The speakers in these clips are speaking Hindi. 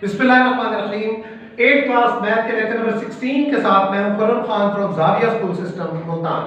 बिस्मिल्लाहिर्रहमानिर्रहीम। 8th क्लास मैथ के लेक्चर नंबर 16 के साथ मैं हूं Faran Khan from Javia school system Multan.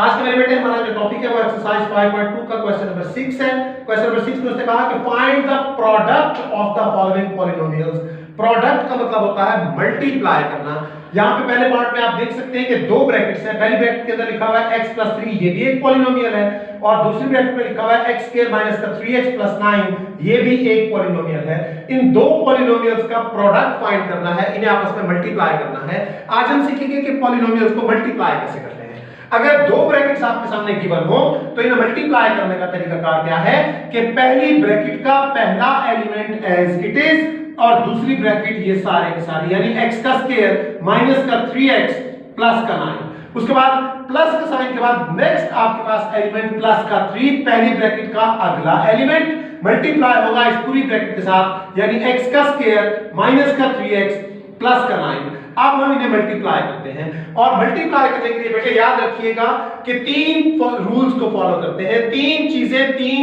आज के मेरे बेटे हमारा जो टॉपिक है वो एक्सरसाइज 5.2 का क्वेश्चन नंबर 6 है। क्वेश्चन नंबर 6 में उसने कहा कि find the product of the following polynomials. Product का मतलब होता है मल्टीप्लाई करना। यहाँ पे पहले पार्ट में आप देख सकते हैं कि दो ब्रैकेट्स हैं। पहली ब्रैकेट के अंदर लिखा हुआ है x + 3, ये भी एक पॉलिनोमियल है, और दूसरी ब्रैकेट में लिखा हुआ है x² - 3x + 9, ये भी एक पॉलिनोमियल है। इन दो पॉलिनोमियल्स का प्रोडक्ट फाइंड करना है, इन्हें आपस में मल्टीप्लाई करना है। आज हम सीखेंगे कि पॉलिनोमियल्स को मल्टीप्लाई कैसे करते हैं। अगर दो ब्रैकेट्स आपके सामने गिवन हो तो इन्हें मल्टीप्लाई करने का तरीका क्या है कि पहली ब्रैकेट का पहला एलिमेंट एज इट इज और दूसरी ब्रैकेट ये सारे के सारे, यानी x का स्क्वायर माइनस का 3x प्लस का 9। उसके बाद प्लस के साइन के बाद नेक्स्ट आपके पास एलिमेंट प्लस का 3, पहली ब्रैकेट का अगला एलिमेंट मल्टीप्लाई होगा इस पूरी ब्रैकेट के साथ, यानी x का स्क्वायर माइनस का 3x प्लस का 9। अब हम इन्हें मल्टीप्लाई करते हैं, और मल्टीप्लाई करने के लिए बेटे याद रखिएगा कि तीन रूल्स को फॉलो करते हैं। तीन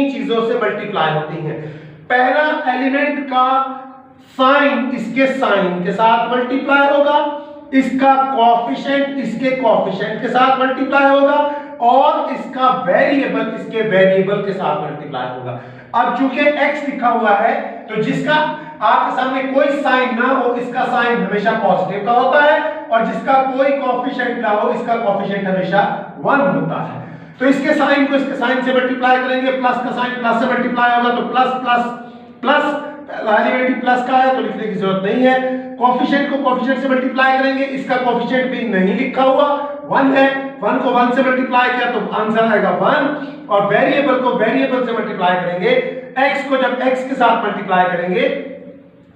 चीजों से मल्टीप्लाई होती हैं। पहला एलिमेंट का साइन इसके साइन के साथ मल्टीप्लाई होगा, इसका कोएफिशिएंट इसके कोएफिशिएंट के साथ मल्टीप्लाई होगा, और इसका वेरिएबल इसके वेरिएबल के साथ मल्टीप्लाई होगा। अब चूंकि x लिखा हुआ है तो जिसका आपके सामने कोई साइन ना हो इसका साइन हमेशा पॉजिटिव का होता है, और जिसका कोई कोएफिशिएंट ना हो इसका कोएफिशिएंट हमेशा 1 होता है। तो इसके साइन को इसके साइन से मल्टीप्लाई करेंगे, प्लस का साइन प्लस से मल्टीप्लाई होगा, तो plus plus plus, element plus का है तो लिखने की जरूरत नहीं है। कोएफिशिएंट को कोएफिशिएंट से मल्टीप्लाई करेंगे, इसका कोएफिशिएंट भी नहीं लिखा हुआ 1 है, 1 को 1 से मल्टीप्लाई किया तो आंसर आएगा 1, और वेरिएबल को वेरिएबल से मल्टीप्लाई करेंगे। x को जब x के साथ मल्टीप्लाई करेंगे,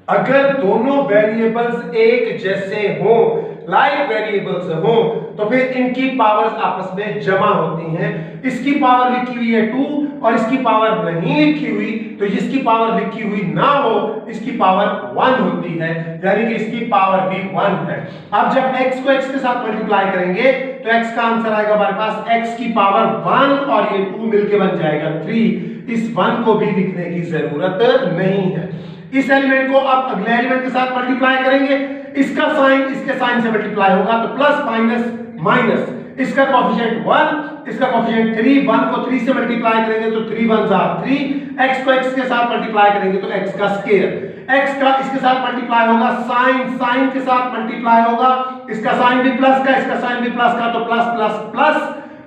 अगर दोनों वेरिएबल्स एक जैसे हों, लाइक वेरिएबल्स हों, तो फिर इनकी पावर्स आपस में जमा होती हैं। इसकी पावर लिखी हुई है 2 और इसकी पावर नहीं लिखी हुई, तो जिसकी पावर लिखी हुई ना हो इसकी पावर 1 होती है, यानी कि इसकी पावर भी 1 है। अब जब x को x के साथ मल्टीप्लाई करेंगे तो x का आंसर आएगा हमारे पास x की पावर 1 और ये 2 मिलके बन जाएगा 3। इस 1 को भी लिखने की जरूरत नहीं है। इस एलिमेंट को अब अगले एलिमेंट के साथ मल्टीप्लाई करेंगे, इसका साइन इसके साइन से मल्टीप्लाई होगा, तो प्लस माइनस माइनस, इसका कोएफिशिएंट 1 इसका कोएफिशिएंट 3, 1 को 3 से मल्टीप्लाई करेंगे तो 3 1 3, x को x के साथ मल्टीप्लाई करेंगे तो x का स्क्वायर, x का इसके साथ मल्टीप्लाई होगा, साइन साइन के साथ मल्टीप्लाई होगा, इसका साइन भी प्लस का इसका साइन भी प्लस का, तो प्लस प्लस प्लस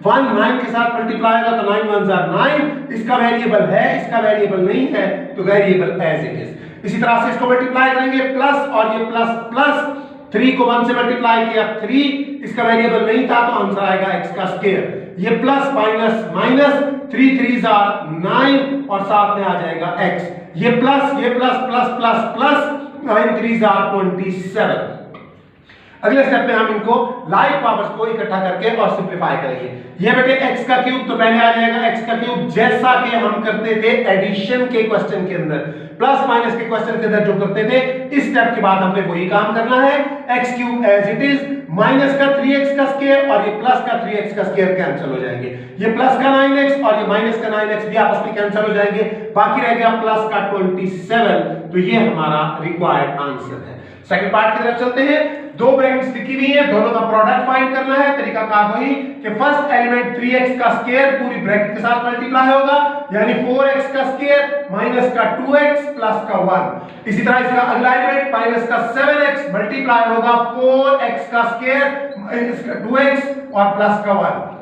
1 9 के साथ मल्टीप्लाई होगा तो 9 1 9। इसका वेरिएबल है इसका वेरिएबल नहीं है, तो वेरिएबल एज इट इज। इसी तरह से इसको मल्टीप्लाई करेंगे, प्लस और ये प्लस प्लस, 3 को 1 से मल्टीप्लाई किया 3, इसका वेरिएबल नहीं था तो आंसर आएगा x का स्क्वायर। ये प्लस माइनस माइनस, 3 3 9 और साथ में आ जाएगा x। ये प्लस प्लस प्लस 9 3 27। अगले स्टेप में हम इनको लाइक पावर्स को इकट्ठा करके और सिंपलीफाई करेंगे। ये बेटे x का क्यूब तो पहले आ जाएगा x का क्यूब, जैसा कि हम करते थे एडिशन के क्वेश्चन के अंदर, प्लस माइनस के क्वेश्चन के अंदर जो करते थे, इस स्टेप के बाद हमने वही काम करना है। x³ as it is, minus का 3x का स्क्वायर और ये प्लस का 3x का स्क्वायर कैंसिल हो जाएंगे, ये प्लस का 9x और ये माइनस का 9x भी आपस में कैंसिल हो जाएंगे, बाकी रह गया प्लस का 27। तो ये हमारा रिक्वायर्ड आंसर है। सेकंड पार्ट की तरफ चलते हैं। दो ब्रैकेट्स लिखी हुई है, दोनों का प्रोडक्ट फाइंड करना है। तरीका कार वही कि फर्स्ट एलिमेंट 3x का स्क्वायर पूरी ब्रैकेट के साथ मल्टीप्लाई होगा, यानी 4x का स्क्वायर माइनस का 2x प्लस का 1। इसी तरह इसका अगला एलिमेंट माइनस का 7x मल्टीप्लाई होगा 4x का स्क्वायर माइनस का 2x और प्लस का 1।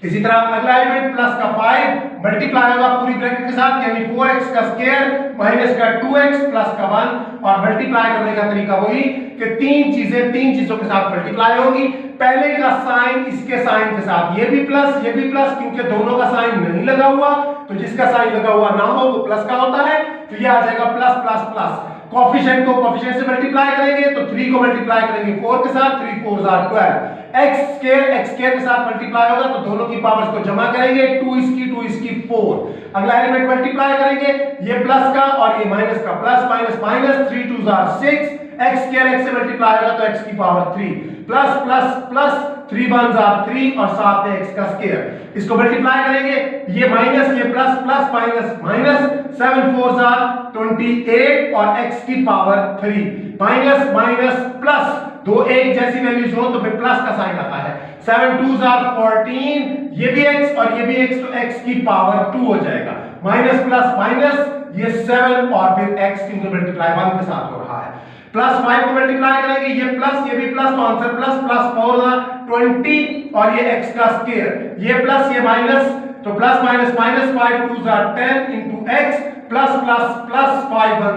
इसी तरह अगला एलिमेंट प्लस का 5 मल्टीप्लाई होगा पूरी ब्रैकेट के साथ, यानी 4x का स्क्वायर माइनस का 2x प्लस का 1। और मल्टीप्लाई करने का तरीका वही कि तीन चीजों के साथ मल्टीप्लाई होगी। पहले का साइन इसके साइन के साथ, ये भी प्लस क्योंकि दोनों का साइन नहीं लगा हुआ, तो जिसका साइन लगा हुआ ना हो वो प्लस का होता है, तो ये आ जाएगा प्लस प्लस प्लस। कोएफिशिएंट को कोएफिशिएंट से मल्टीप्लाई करेंगे तो 3 को मल्टीप्लाई करेंगे 4 के साथ, 3 4 12। x² के साथ मल्टीप्लाई होगा तो दोनों की पावर्स को जमा करेंगे, 2 इसकी 4। अगला एलिमेंट मल्टीप्लाई करेंगे, ये प्लस का और ये माइनस का, plus minus minus, 3 2 6, x square x से मल्टीप्लाई होगा तो x की पावर 3 प्लस प्लस प्लस 3 1 3 और साथ में x का स्क्वायर, इसको मल्टीप्लाई करेंगे, ये माइनस ये प्लस प्लस माइनस माइनस 7 4 28 और x की पावर 3 माइनस माइनस प्लस, दो एक जैसी वैल्यूज हो तो फिर प्लस का साइन आता है, 7 2 14, ये भी x और ये भी x तो x की पावर 2 हो जाएगा, माइनस प्लस माइनस ये 7 और फिर x की मल्टीप्लाई 1 के साथ हो रहा है, प्लस 5 को मल्टीप्लाई करेंगे, ये प्लस ये भी प्लस तो आंसर प्लस प्लस 4 20 और ये x का स्क्वायर, ये प्लस ये माइनस तो plus minus minus 5 2 10 into x plus plus plus 5 1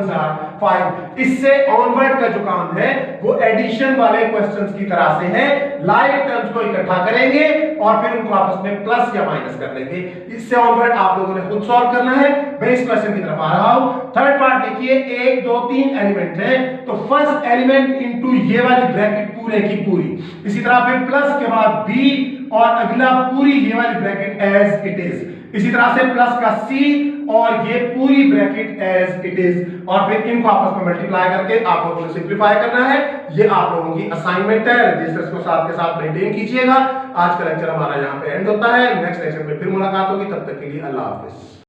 5। इससे ऑनवर्ड का जो काम है वो एडिशन वाले क्वेश्चंस की तरह से है, लाइक टर्म्स को इकट्ठा करेंगे और फिर उनको आपस में प्लस या माइनस कर लेंगे। इससे ऑनवर्ड आप लोगों ने खुद सॉल्व करना है। मैं इस क्वेश्चन की तरफ आ रहा हूं। थर्ड पार्ट देखिए, 1 2 3 एलिमेंट है तो फर्स्ट एलिमेंट इनटू ये वाली ब्रैकेट पूरे की पूरी, इसी तरह फिर प्लस के बाद b और अगला पूरी ये वाली ब्रैकेट एज इट इज, इसी तरह से प्लस का c और ये पूरी ब्रैकेट एज इट इज और फिर इनको आपस में मल्टीप्लाई करके आप लोगों को सिंपलीफाई करना है। ये आप लोगों की असाइनमेंट है, रजिस्टर्स को साथ के साथ मेंटेन कीजिएगा। आज का लेक्चर हमारा यहाँ पे एंड होता है, नेक्स्ट लेक्चर में फिर मुलाकात होगी, तब तक के लिए अल्लाह हाफिज।